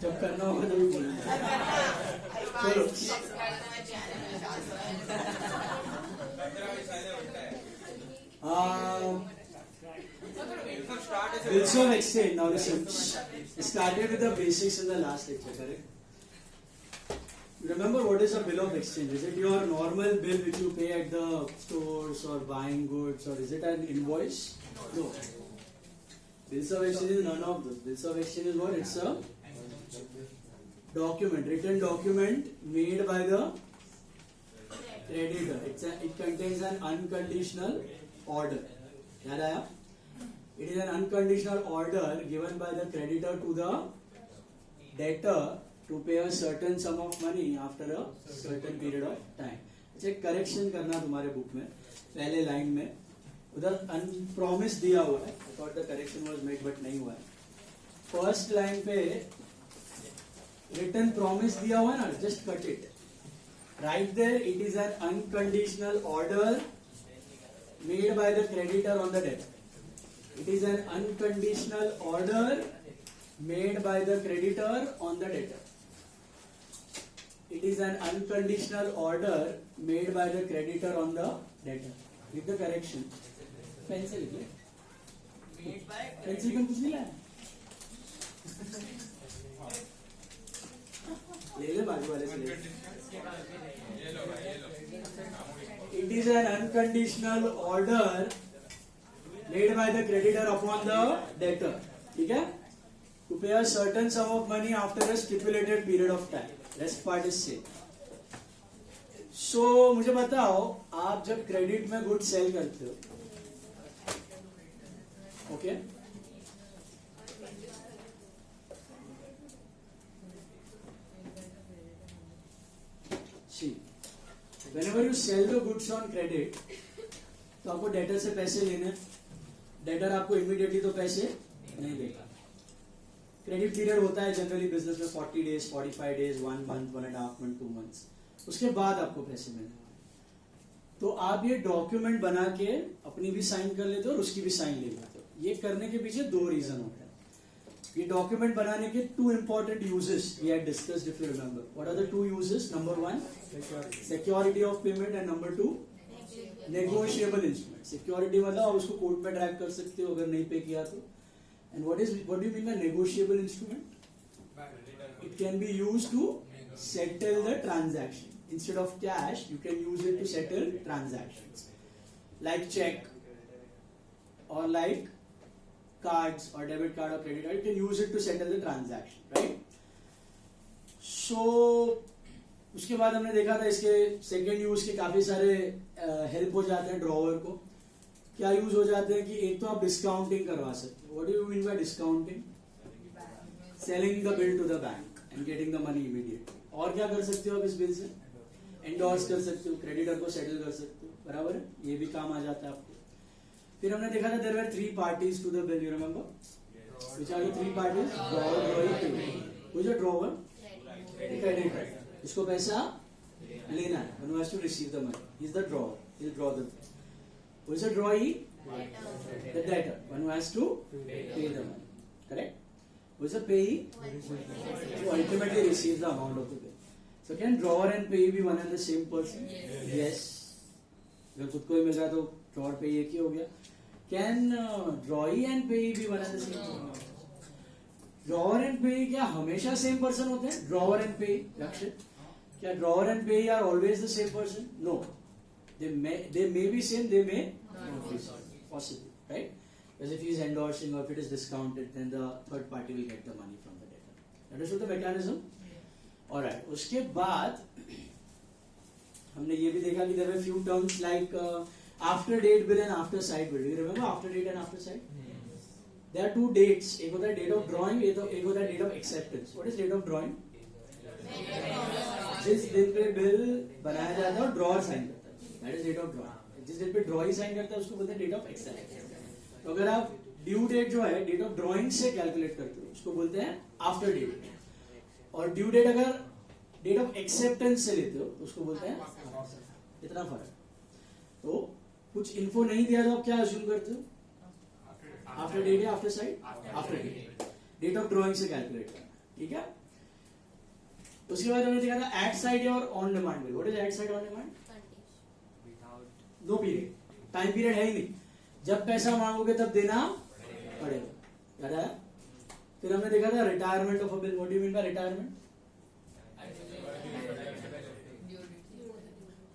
जब करना होगा तभी बोलना। चलो bills of exchange. Now listen, started with the basics in the last lecture, correct? Remember what is a bill of exchange? Is it your normal bill which you pay at the stores or buying goods, or is it an invoice? No. Bills of exchange is none of those. Bills of exchange is what? It's a document, written document made by the creditor. It contains an unconditional order. याद आया? It is an unconditional order given by the creditor to the debtor to pay a certain sum of money after a certain period of time. अच्छा correction करना तुम्हारे book में पहले line में उधर अनप्रॉमिस दिया हुआ है. I thought the correction was made but नहीं हुआ है. फर्स्ट लाइन पे रिटर्न प्रॉमिस दिया हुआ है ना, just cut it. Right there it is an unconditional order made by the creditor on the debtor. It is an unconditional order made by the creditor on the debtor. It is an unconditional order made by the creditor on the debtor. With the correction. Pencil लिखिए. Pencil का कुछ नहीं लाया. ले ले बाजू वाले से ले. It is an unconditional order made by the creditor upon the debtor. ठीक है? To pay a certain sum of money after a stipulated period of time. Rest part is same. So मुझे बताओ, आप जब क्रेडिट में good cell करते हो, okay? See, whenever you sell the goods on credit, तो आपको डेटर से पैसे लेने. डेटर आपको इमीडिएटली तो पैसे नहीं देगा. क्रेडिट पीरियड होता है जनरली बिजनेस में 40 days, 45 days, 1 month, 1.5 month, 2 months. उसके बाद आपको पैसे मिलने वाले. तो आप ये डॉक्यूमेंट बना के अपनी भी साइन कर लेते हो और उसकी भी साइन ले लेते हो. ये करने के पीछे 2 रीजन होते हैं. ये डॉक्यूमेंट बनाने के 2 important uses we had discussed if you remember. What are the 2 uses? Number 1 security of payment and number 2 negotiable instrument. Security मतलब आप उसको कोर्ट में ट्रैक कर सकते हो अगर नहीं पे किया तो. And what do you mean by negotiable instrument? It can be used to settle the transaction. Instead of cash you can use it to settle transactions like cheque और लाइक कार्ड्स और डेबिट कार्ड और credit card. You can use it to settle the transaction, right? So उसके बाद हमने देखा था इसके second use के काफी सारे हेल्प हो जाते हैं ड्रॉवर को. क्या यूज हो जाते हैं कि एक तो आप डिस्काउंटिंग करवा सकते हो. What do you mean by discounting? Selling the bill to the bank and getting the money immediately. और क्या कर सकते हो आप इस बिल से? एंडोर्स कर सकते हो, क्रेडिटर को सेटल कर सकते हो. बराबर है, ये भी काम आ जाता है आपको. फिर हमने देखा था there were 3 parties to the bill. You remember which are the 3 parties? Drawer, drawee, payment. Who is a drawer? Creditor. इसको पैसा लेना है. One who has to receive the money. He is the drawer. He will draw the bill. Who is the drawee? The debtor. One who has to pay the money. Correct? Who is the payee? Who ultimately receives the amount of the bill. So can drawer and payee be one and the same person? Yes. अगर खुद को ही मिल रहा है तो drawer payee एक ही हो गया. Can drawee and payee be one and the same person? Drawer and payee क्या हमेशा सेम पर्सन होते हैं? Drawer and payee, रक्षित, क्या drawer and payee are always the same person? No, they may be same, they may not be same. Possibly, right? Because if he is endorsing or if it is discounted, then the third party will get the money from the debtor. Understood the mechanism? All right. उसके बाद हमने ये भी देखा कि there were few terms like after date bill and after sight bill. Do you remember after date and after sight? There are 2 dates. एक होता है date of drawing, एक होता है date of acceptance. What is date of drawing? जिस दिन पे bill बनाया जाता है और ड्रॉअर साइन करता है, that is date of drawing. जिस दिन पे ड्रॉई साइन करता है उसको बोलते हैं date of acceptance. तो अगर आप ड्यू डेट जो है date of drawing से कैलकुलेट करते हो उसको बोलते हैं आफ्टर डेट. और ड्यू डेट अगर date of acceptance से लेते हो तो उसको बोलते हैं. इतना फर्क. तो कुछ इन्फो नहीं दिया तो आप क्या अज्यूम करते हो? आफ्टर डेट या after sight? After date. Date of drawing से कैलकुलेट करना. ठीक है? उसके बाद हमने देखा था एट साइड और on demand bill. What is at sight on demand? No period, time period है ही नहीं. जब पैसा मांगोगे तब देना पड़ेगा. याद आया? फिर हमने देखा था retirement of a bill. What do you mean bye retirement?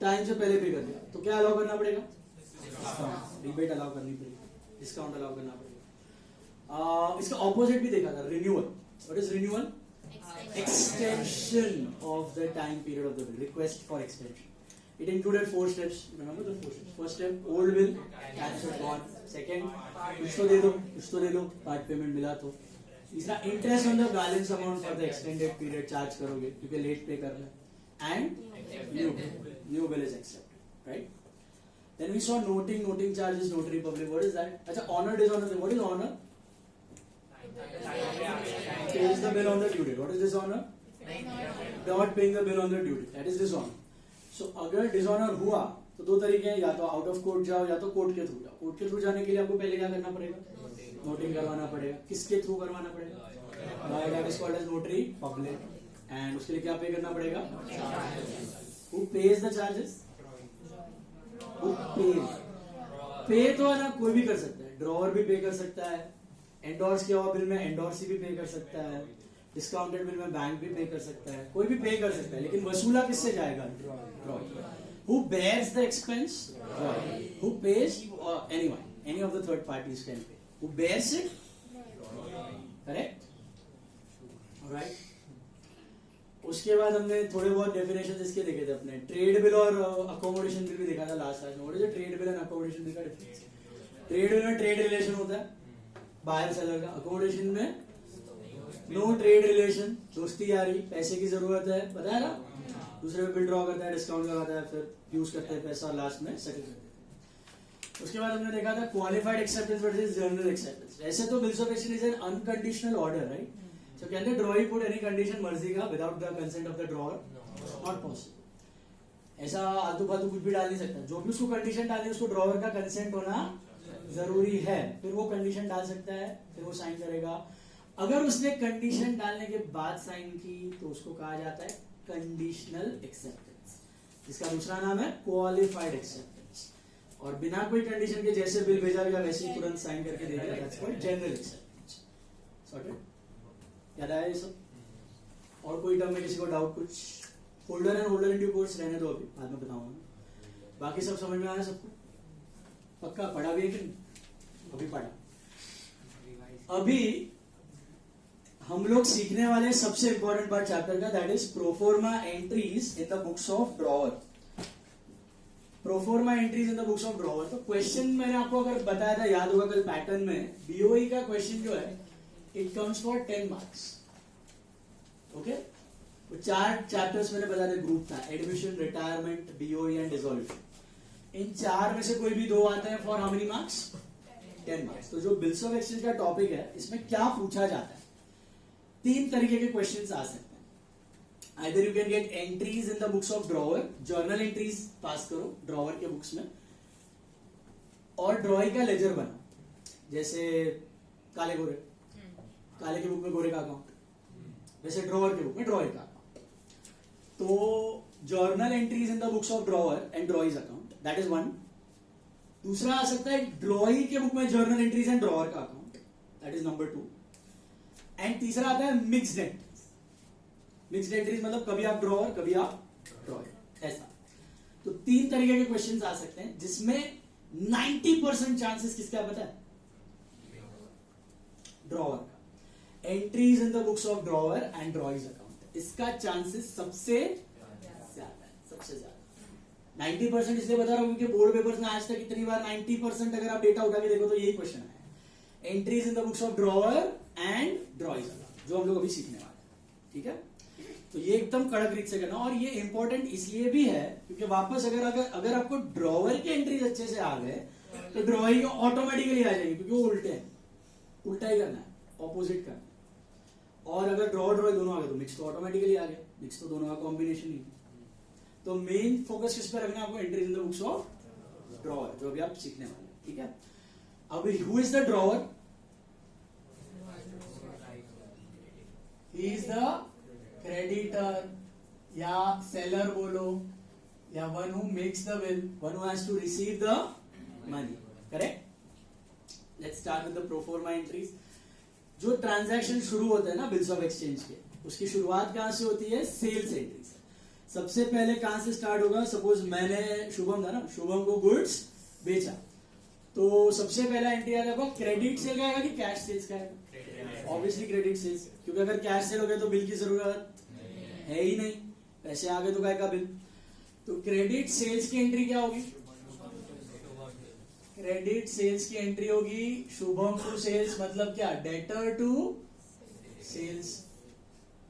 Time से पहले पे कर दिया तो क्या अलाउ करना पड़ेगा? रिबेट अलाउ करनी पड़ेगी, डिस्काउंट अलाउ करना पड़ेगा. इसका ऑपोजिट भी देखा था, renewal. What is renewal? Extension of the time period of the bill. Request for extension. It included 4 steps. Remember the 4 steps. First step, old bill, cancel gone. Second, कुछ तो दे दो, part payment मिला तो. तीसरा, interest on the balance amount for the extended period charge करोगे क्योंकि late pay करना है. And new bill is accepted, right? Then we saw noting charges, notary public. What is that? अच्छा, honor, dishonor. What is honor? Pays the bill on the due date. What is dishonor? Not paying the bill on the due date. That is dishonor. So अगर dishonor हुआ तो 2 तरीके हैं, या तो out of court जाओ या तो कोर्ट के थ्रू जाओ. कोर्ट के थ्रू जाने के लिए आपको पहले क्या करना पड़ेगा? नोटिंग करवाना पड़ेगा. किसके थ्रू करवाना पड़ेगा? That is called as notary public. And उसके लिए क्या पे करना पड़ेगा? Who pays the charges? Who pays? पे तो है ना, कोई भी कर सकता है. ड्रॉवर भी पे कर सकता है. एंडोर्स किया हुआ बिल में एंडोर्सी भी पे कर सकता है. डिस्काउंटेड बिल में बैंक भी पे कर सकता है. कोई भी पे कर सकता है, लेकिन वसूला किससे जाएगा? Drawer. Who bears the expense? Drawer. Who pays? Anyone, any of the third parties can pay. Who bears it? Correct? Alright. उसके बाद हमने थोड़े बहुत डेफिनेशन इसके देखे थे अपने. ट्रेड बिल और अकोमोडेशन बिल भी देखा था लास्ट क्लास में. What is trade bill and accommodation bill का डिफरेंस? ट्रेड बिल में ट्रेड रिलेशन होता है बायर सेलर का. अकोमोडेशन में नो ट्रेड रिलेशन, दोस्ती यारी, पैसे की जरूरत है, पता है ना, दूसरे पे बिल ड्रॉ करता है, डिस्काउंट लगाता है, फिर यूज करते हैं पैसा और लास्ट में सेटल करते हैं. उसके बाद हमने देखा था qualified acceptance versus general acceptance. ऐसे तो bills of exchange is an unconditional order, right? So can the drawer put any condition मर्जी का without the consent of the drawer? Not possible. ऐसा आलतू फालतू कुछ भी डाल नहीं सकता. जो भी उसको कंडीशन डालनी है उसको ड्रॉवर का कंसेंट होना जरूरी है. फिर वो कंडीशन डाल सकता है, फिर वो साइन करेगा. अगर उसने कंडीशन डालने के बाद साइन की तो उसको कहा जाता है कंडीशनल एक्सेप्टेंस, जिसका दूसरा नाम है क्वालिफाइड एक्सेप्टेंस. और बिना कोई कंडीशन के जैसे बिल भेजा गया वैसे ही तुरंत साइन करके दे दिया, that's called general acceptance. Sorted? याद आया ये सब? और कोई टर्म में किसी को डाउट? कुछ holder and holder in due course रहने दो, अभी बाद में बताऊंगा. बाकी सब समझ में आया सबको? पक्का पढ़ा भी है कि नहीं? अभी पढ़ा. अभी हम लोग सीखने वाले सबसे इंपॉर्टेंट पार्ट चैप्टर का, that is proforma entries in the books of drawer. Proforma entries in the books of drawer. तो क्वेश्चन मैंने आपको अगर बताया था, याद होगा कल पैटर्न में, बीओई का क्वेश्चन जो है it comes for 10 marks. Okay? वो 4 चैप्टर्स मैंने बताया था, ग्रुप था, admission, retirement, BOE and dissolution. इन 4 में से कोई भी 2 आते हैं for how many marks? 10 marks. तो जो बिल्स ऑफ एक्सचेंज का टॉपिक है, इसमें क्या पूछा जाता है? 3 तरीके के क्वेश्चंस आ सकते हैं. Either you can get entries in the books of drawer, journal entries pass करो ड्रॉवर के बुक्स में, और ड्रॉइंग का लेजर बना, जैसे काले गोरे, काले की बुक में गोरे का अकाउंट, वैसे ड्रॉवर के बुक में ड्रॉइंग का अकाउंट. तो journal entries in the books of drawer and drawee's account, that is one. दूसरा आ सकता है ड्रॉइंग के बुक में जर्नल एंट्रीज एंड ड्रॉवर का account, that is number 2. And तीसरा आता है मिक्स्ड एंट्रीज. मिक्स्ड एंट्रीज मतलब कभी आप ड्रॉवर कभी आप ड्रॉयर, ऐसा. तो 3 तरीके के क्वेश्चंस आ सकते हैं जिसमें 90% चांसेस किसका पता है? ड्रॉवर का. Entries in the books of drawer and drawee's account, इसका चांसेस सबसे ज्यादा है, सबसे ज्यादा. 90% इसलिए बता रहा हूं क्योंकि बोर्ड पेपर्स में आज तक इतनी बार 90% अगर आप डेटा उठा के देखो तो यही क्वेश्चन है. Entries in the books of drawer and drawee's account, जो हम लोग अभी सीखने वाले हैं. ठीक है? तो ये एकदम कड़क रीत से करना. और ये इंपॉर्टेंट इसलिए भी है क्योंकि वापस अगर आपको ड्रॉवर की एंट्रीज अच्छे से आ गए तो ड्रॉइंग ऑटोमेटिकली आ जाएगी, क्योंकि वो उल्टे हैं. उल्टा ही करना है, ऑपोजिट करना है. और अगर ड्रॉ ड्रॉ दोनों आ गए तो मिक्स तो ऑटोमेटिकली आ गया. मिक्स तो दोनों का कॉम्बिनेशन ही. तो मेन फोकस किस पे रखना है आपको? Entries in the books of drawer, जो अभी आप सीखने वाले हैं. ठीक है? अभी who is the drawer? He is the creditor. या सेलर बोलो, या one who makes the bill, one who has to receive the money, correct? Let's start with the proforma entries. जो ट्रांजैक्शन शुरू होते हैं ना बिल्स ऑफ एक्सचेंज के, उसकी शुरुआत कहां से होती है? सेल्स एंट्री से. सबसे पहले कहां से स्टार्ट होगा? सपोज मैंने, शुभम था ना, शुभम को गुड्स बेचा, तो सबसे पहला एंट्री आएगा आपको क्रेडिट सेल का आएगा कि कैश सेल्स का आएगा? ऑब्वियसली क्रेडिट सेल्स, क्योंकि अगर कैश सेल हो गया तो बिल की जरूरत है ही नहीं, पैसे आ गए तो काय का बिल. तो क्रेडिट सेल्स की एंट्री क्या होगी? क्रेडिट सेल्स की एंट्री होगी शुभम टू सेल्स, मतलब क्या? Debtor to sales.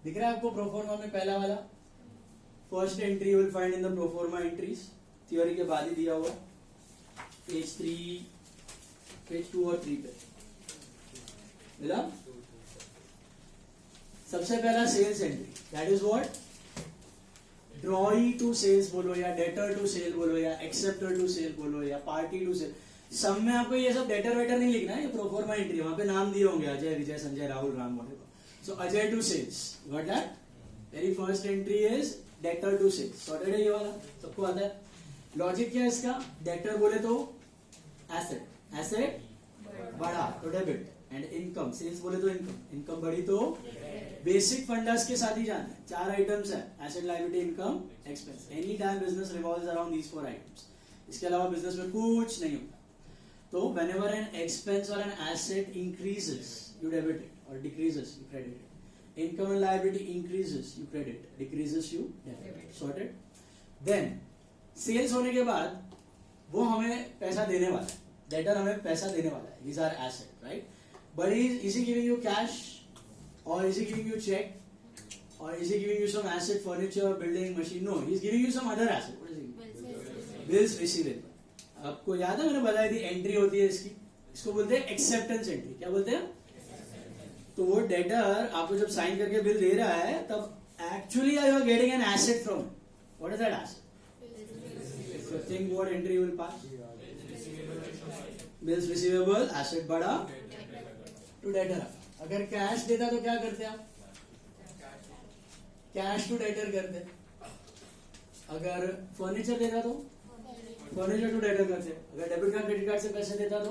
दिख रहा है आपको प्रोफॉर्मा में पहला वाला? First entry you will find in the proforma entries, theory के बाद ही दिया हुआ, पेज 3, पेज 2 और 3 पे मिला. सबसे पहला sales entry, that is what? Drawee to sales बोलो, या डेटर टू सेल बोलो, या एक्सेप्टर टू सेल बोलो, या पार्टी टू सेल. सब में आपको ये सब डेटर वेटर नहीं लिखना है, ये प्रोफॉर्मा एंट्री, वहां पे नाम दिए होंगे अजय, विजय, संजय, राहुल, राम, वगैरह. So Ajay to sales, what that? Very first entry is debtor to sales. Sorted है ये वाला, सबको आता है. लॉजिक क्या है इसका? डेटर बोले तो एसेट, एसेट बढ़ा तो डेबिट, एंड इनकम, सेल्स बोले तो इनकम, इनकम बढ़ी तो बेसिक फंडास के साथ ही जाना है. 4 आइटम्स है, asset, liability, income, expense. Any time business revolves around these 4 items. इसके अलावा बिजनेस में कुछ नहीं होता. तो whenever an expense or an asset increases, you debit it, or decreases, you credit it. Income and liability increases, you credit, decreases, you debit. Sorted? Then sales होने के बाद वो हमें पैसा देने वाला है, debtor हमें पैसा देने वाला है. These are asset, right? But is he giving you cash, or is he giving you check, or is he giving you some asset, furniture, building, machine? No, he is giving you some other asset. What is he giving? Bills receivable. आपको याद है मैंने बताई थी entry होती है इसकी, इसको बोलते हैं एक्सेप्टेंस एंट्री. क्या बोलते हैं? तो वो डेटर आपको जब साइन करके बिल दे रहा है तब actually you are getting an asset from. What is that asset? So think what entry will pass? Bills receivable, asset बढ़ा टू डेटर. अगर कैश देता तो क्या करते आप? कैश टू डेटर करते. अगर फर्नीचर देता तो फर्नीचर टू डेटर करते. अगर डेबिट कार्ड क्रेडिट कार्ड से पैसे देता तो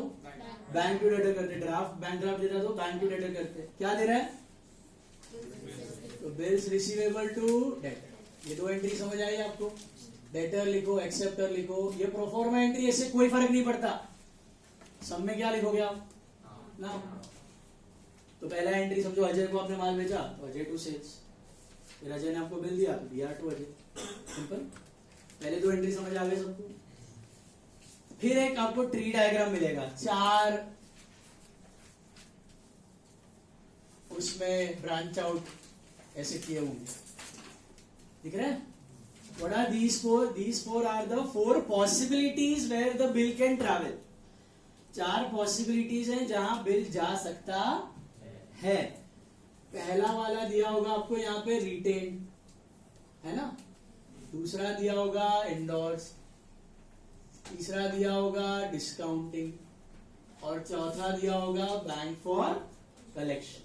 बैंक टू डेटर करते. ड्राफ्ट बैंक ड्राफ्ट देता तो बैंक टू डेटर करते. क्या दे रहा है? तो बिल्स रिसीवेबल टू डेटर. ये 2 एंट्री समझ आई आपको? डेटर लिखो, एक्सेप्टर लिखो. ये प्रोफॉर्मा एंट्री, इससे कोई फर्क नहीं पड़ता. सब में क्या लिखोगे आप? ना. तो पहला एंट्री समझो, अजय को आपने माल बेचा तो अजय टू सेल्स, फिर अजय ने आपको बिल दिया तो दिया टू अजय. सिंपल. पहले 2 एंट्री समझ आ गए सबको. फिर एक आपको ट्री डायग्राम मिलेगा, 4 उसमें ब्रांच आउट ऐसे किए होंगे, दिख रहे हैं? What are these 4? These 4 are the 4 possibilities where the bill can travel. 4 possibilities हैं जहां बिल जा सकता है. पहला वाला दिया होगा आपको यहाँ पे रिटेन, है ना? दूसरा दिया होगा एंडोर्स, तीसरा दिया होगा डिस्काउंटिंग, और चौथा दिया होगा बैंक फॉर कलेक्शन,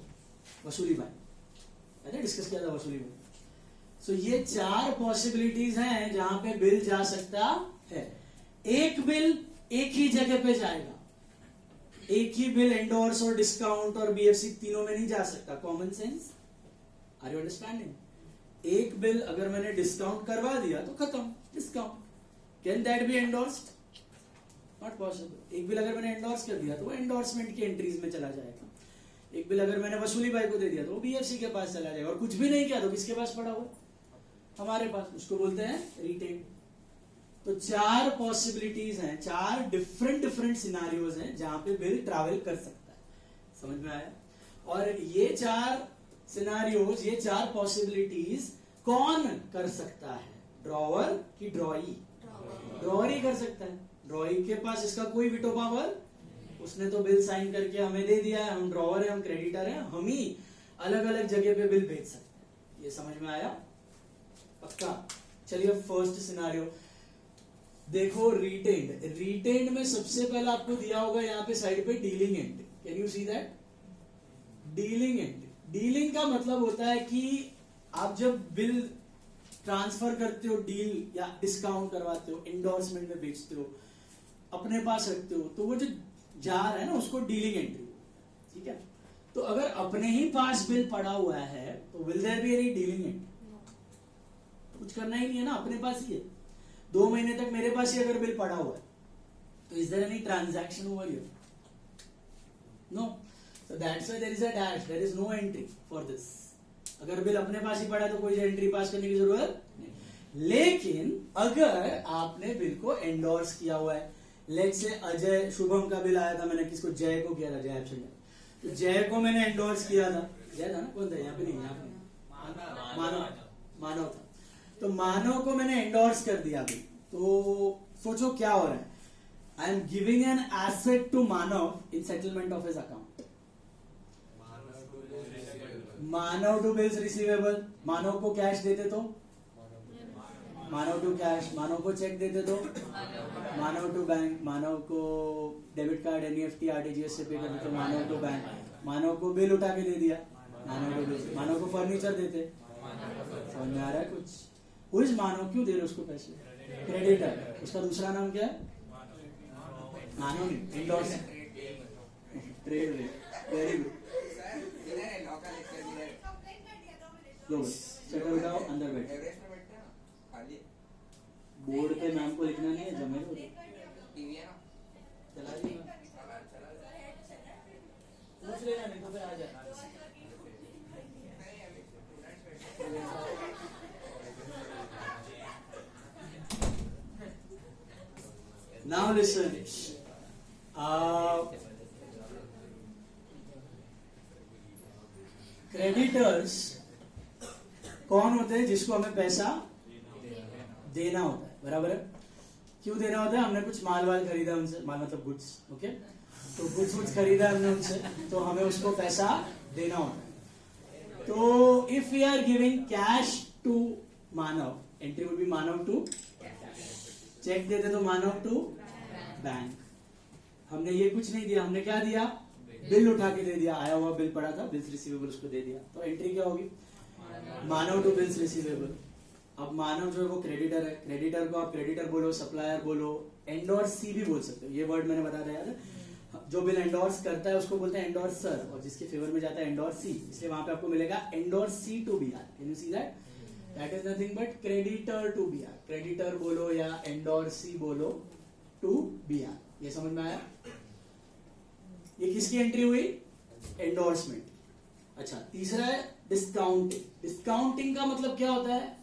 वसूली बैंक. डिस्कस किया था वसूली बैंक. सो ये 4 पॉसिबिलिटीज हैं जहां पे बिल जा सकता है. एक बिल एक ही जगह पे जाएगा. एक ही बिल एंडोर्स और डिस्काउंट और बीएफसी तीनों में नहीं जा सकता. Common sense, are you understanding? एक बिल अगर मैंने डिस्काउंट करवा दिया तो खत्म discount. Can that be endorsed? Not possible. एक बिल अगर मैंने एंडोर्स कर दिया तो वो एंडोर्समेंट की एंट्रीज में चला जाएगा. एक बिल अगर मैंने वसूली भाई को दे दिया तो वो बीएफसी के पास चला जाएगा. और कुछ भी नहीं किया तो किसके पास पड़ा हुआ? हमारे पास. उसको बोलते हैं रिटेन. तो 4 पॉसिबिलिटीज हैं, 4 डिफरेंट सिनारियोज हैं जहां पे बिल ट्रैवल कर सकता है. समझ में आया? और ये 4 सिनारियोज, ये 4 पॉसिबिलिटीज कौन कर सकता है? ड्रॉवर की ड्रॉई? ड्रॉवर ही कर सकता है. ड्रॉई के पास इसका कोई विटो पावर, उसने तो बिल साइन करके हमें दे दिया है. हम ड्रॉवर है, हम क्रेडिटर है, हम ही अलग अलग जगह पे बिल भेज सकते हैं. ये समझ में आया? पक्का? चलिए फर्स्ट सिनारियो देखो. रिटेन्ड. रिटेन्ड में सबसे पहला आपको दिया होगा यहाँ पे साइड पे dealing entry. Can you see that? Dealing entry. Dealing का मतलब होता है कि आप जब बिल ट्रांसफर करते हो डील या डिस्काउंट करवाते हो, एंडोर्समेंट में बेचते हो, अपने पास रखते हो, तो वो जो जा रहा है ना उसको डीलिंग एंट्री, ठीक है। तो अगर अपने ही पास बिल पड़ा हुआ है तो will there be any dealing entry? कुछ करना ही नहीं है ना, अपने पास ही है। 2 महीने तक मेरे पास ही अगर बिल पड़ा हुआ है तो is there any transaction over here? No. So that's why there is a dash, there is no entry for this. अगर बिल अपने पास ही पड़ा तो कोई एंट्री पास करने की जरूरत नहीं। लेकिन अगर आपने बिल को एंडोर्स किया हुआ है, लेट्स से अजय शुभम का बिल आया था, मैंने किसको, जय को किया था, जय एब्सेंट, तो जय को मैंने एंडोर्स किया था, जय था ना, कौन था यहाँ पे, नहीं यहाँ पे मानव था, तो मानव को मैंने एंडोर्स कर दिया अभी। तो सोचो क्या हो रहा है, I am giving an asset to Manav in settlement of his account. Manav to bills receivable, Manav को कैश देते तो मानव टू कैश, मानव को चेक देते तो मानव टू बैंक, मानव को डेबिट कार्ड एनईएफटी आरटीजीएस से पे करते तो मानव टू बैंक, मानव को बिल उठा के दे दिया मानव टू बिल, मानव को फर्नीचर देते, समझ में आ रहा है कुछ? वो इस मानव क्यों दे रहे उसको पैसे? क्रेडिटर, उसका दूसरा नाम क्या है? मानव नहीं, endorse, trade rate, very good. लो शटर उठाओ, अंदर बैठ, बोर्ड पे मैम को लिखना नहीं है, जमे चला पूछ लेना, नहीं तो फिर आ जाए। Now listen, क्रेडिटर्स कौन होते हैं? जिसको हमें पैसा देना होता है, बराबर है? क्यों देना होता है? हमने कुछ माल वाल खरीदा उनसे, माल मतलब गुड्स, ओके, तो गुड्स खरीदा हमने उनसे, तो हमें उसको पैसा देना होता है। तो if we are giving cash to Manav, entry would be Manav to, cheque देते तो मानव टू बैंक। हमने ये कुछ नहीं दिया, हमने क्या दिया? बिल उठा के दे दिया, आया हुआ बिल पड़ा था, बिल्स रिसीवेबल उसको दे दिया, तो एंट्री क्या होगी? मानव टू बिल्स रिसीवेबल। अब मानव जो है वो क्रेडिटर है, क्रेडिटर को आप क्रेडिटर बोलो, सप्लायर बोलो, एंडोर्स सी भी बोल सकते हो, ये वर्ड मैंने बता दिया है। जो बिल एंडोर्स करता है उसको बोलते हैं एंडोर्सर, और जिसके फेवर में जाता है एंडोर्स सी, इसलिए वहां पे आपको मिलेगा endorse C to B R. Can you see that? That is nothing but creditor to B R. Creditor बोलो या एंडोर्स सी बोलो टू बी आर। ये समझ में आया? ये किसकी एंट्री हुई? एंडोर्समेंट। अच्छा, तीसरा है डिस्काउंटिंग। डिस्काउंटिंग का मतलब क्या होता है?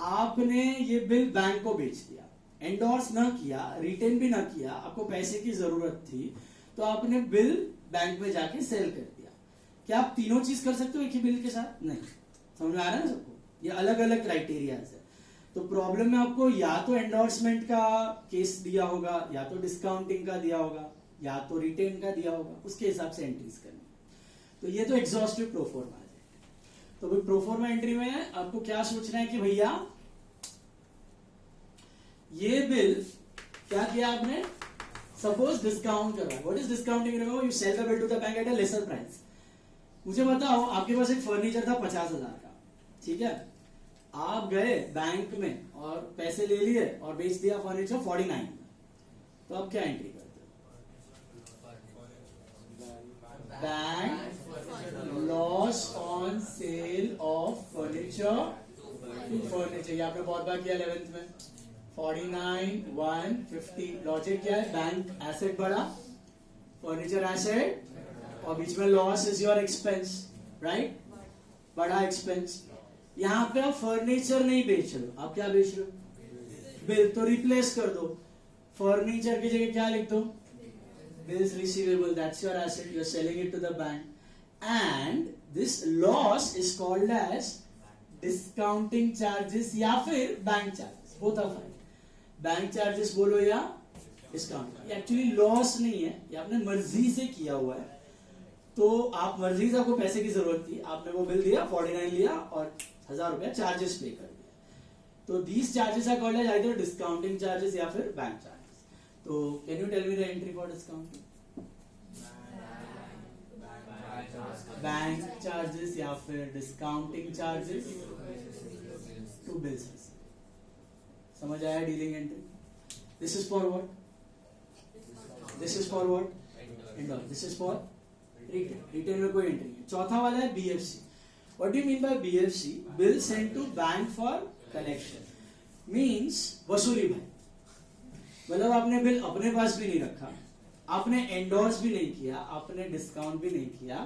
आपने ये बिल बैंक को बेच दिया, एंडोर्स ना किया, रिटेन भी ना किया, आपको पैसे की जरूरत थी, तो आपने बिल बैंक में जाके सेल कर दिया। क्या आप तीनों चीज कर सकते हो एक ही बिल के साथ? नहीं। समझ में आ रहा है ना सबको? ये अलग अलग क्राइटेरिया है। तो प्रॉब्लम में आपको या तो एंडोर्समेंट का केस दिया होगा, या तो डिस्काउंटिंग का दिया होगा, या तो रिटेन का दिया होगा, उसके हिसाब से एंट्रीज करनी। तो ये तो एग्जॉस्टिव प्रोफॉर्मा है। तो भाई प्रोफॉर्मा एंट्री में आपको क्या सोचना है कि भैया ये बिल क्या किया आपने? सपोज डिस्काउंट कर रहा है। What is discounting? Remember, you sell the bill to the bank at a lesser price. मुझे बताओ, आपके पास एक फर्नीचर था 50,000 का, ठीक है, आप गए बैंक में और पैसे ले लिए और बेच दिया फर्नीचर 49 में, तो आप क्या एंट्री करते हो? Bank loss on sale of furniture to furniture. ये आपने बहुत बार किया 11th में। 49, 150। लॉजिक क्या है? बैंक एसेट बढ़ा, फर्नीचर एसेट, और बीच में loss is your expense, right? बड़ा एक्सपेंस। यहां पे आप फर्नीचर नहीं बेच रहे हो, आप क्या बेच रहे हो? बिल। तो रिप्लेस कर दो, फर्नीचर की जगह क्या लिख दो? Bills receivable. That's your asset, you are selling it to the bank, and this loss is called as discounting charges या फिर bank charges, both are fine. Bank charges बोलो या डिस्काउंट। एक्चुअली लॉस नहीं है, ये आपने मर्जी से किया हुआ है, तो आप मर्जी से, आपको पैसे की जरूरत थी, आपने वो बिल दिया, 49 लिया और 1000 रुपया चार्जेस पे कर दिया। तो these charges are called as either discounting charges या फिर बैंक चार्जेस। तो can you tell me the entry for discounting? Bank charges या फिर discounting charges to to bills. समझ आया dealing entry? This is for what? This is for what? एंडर। This is for retail. Retail में कोई entry नहीं। चौथा वाला है BFC. What do you mean by BFC? Bill send to bank for collection. Means वसूली भाई। मतलब आपने बिल अपने पास भी नहीं रखा, आपने एंडोर्स भी नहीं किया, आपने डिस्काउंट भी नहीं किया,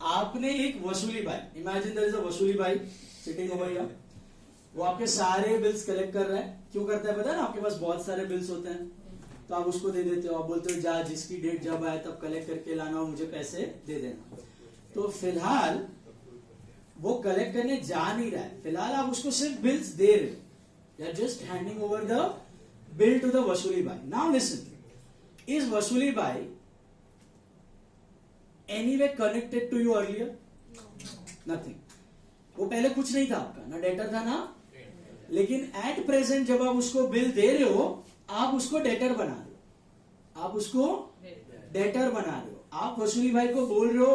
आपने एक वसूली भाई, इमेजिन देयर इज अ वसूली भाई सिटिंग ओवर हियर, वो आपके सारे बिल्स कलेक्ट कर रहा है। क्यों करता है पता है ना? आपके पास बहुत सारे बिल्स होते हैं तो आप उसको दे देते हो, आप बोलते हो जा जिसकी डेट जब आए तब कलेक्ट करके लाना हो, मुझे पैसे दे देना। तो फिलहाल वो कलेक्ट करने जा नहीं रहा है, फिलहाल आप उसको सिर्फ बिल्स दे रहे हो, you are just handing over the bill to the vasuli bhai. Now listen, is vasuli bhai anyway connected to you earlier? Nothing. वो पहले कुछ नहीं था आपका, ना डेटर था ना, लेकिन एट प्रेजेंट जब आप उसको बिल दे रहे हो आप उसको डेटर बना रहे हो, आप उसको डेटर बना रहे हो। आप वसूली भाई को बोल रहे हो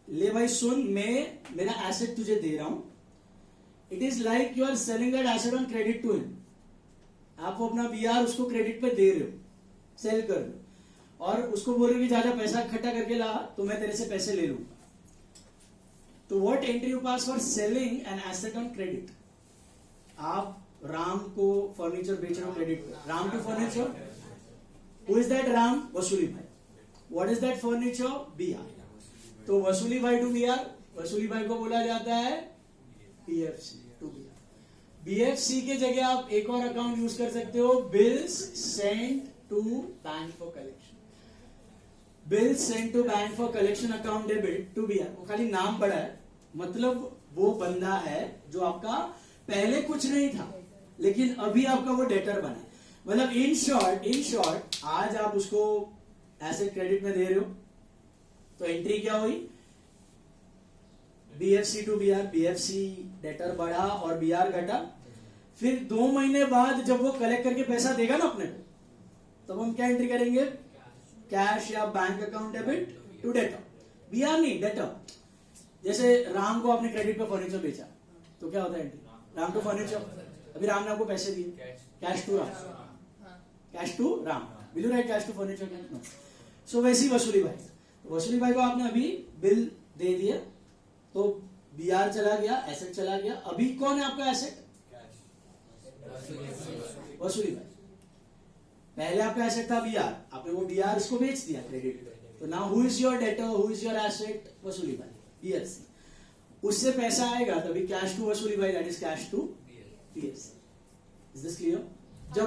ले भाई सुन, मैं मेरा एसेट तुझे दे रहा हूं। It is like you are selling that asset on credit to him. आप वो अपना बीआर उसको क्रेडिट पे दे रहे हो, सेल कर रहे हो, और उसको बोल रहे हो कि ज्यादा पैसा इकट्ठा करके ला तो मैं तेरे से पैसे ले लूंगा। तो what entry you pass for selling an asset on credit? आप राम को फर्नीचर बेच रहे हो क्रेडिट पे, Ram to furniture. Who is that Ram? वसूली भाई। What is that furniture? BR. तो वसूली भाई टू बीआर, वसूली भाई को बोला जाता है बीएफसी टू बीआर। बीएफसी के जगह आप एक और अकाउंट यूज कर सकते हो, bills sent to bank for collection. Bills sent to bank for collection account debit to BR. वो खाली नाम पड़ा है, मतलब वो बंदा है जो आपका पहले कुछ नहीं था लेकिन अभी आपका वो डेटर बना है। मतलब इन शॉर्ट आज आप उसको एसेट क्रेडिट में दे रहे हो तो एंट्री क्या हुई? BFC to BR. BFC debtor बढ़ा और बीआर घटा। फिर 2 महीने बाद जब वो कलेक्ट करके पैसा देगा ना अपने को, तब हम क्या एंट्री करेंगे? कैश या bank account debit to debtor. BR नहीं, डेटर। जैसे राम को आपने क्रेडिट पे फर्नीचर बेचा तो क्या होता है एंट्री? Ram to furniture. अभी राम ने आपको पैसे दिए, cash to Ram, cash to Ram. Will you write cash to furniture? So वैसी वसूली भाई, वसूली भाई को आपने अभी बिल दे दिया तो बीआर चला गया, एसेट चला गया। अभी कौन है आपका एसेट? वसूली भाई। पहले आपका एसेट था बीआर, आपने वो बीआर इसको बेच दिया क्रेडिट पे, तो now who is your debtor, who is your asset? वसूली भाई, बीएफसी। उससे पैसा आएगा तभी कैश टू वसूली भाई, that is cash to BFC. Is this clear?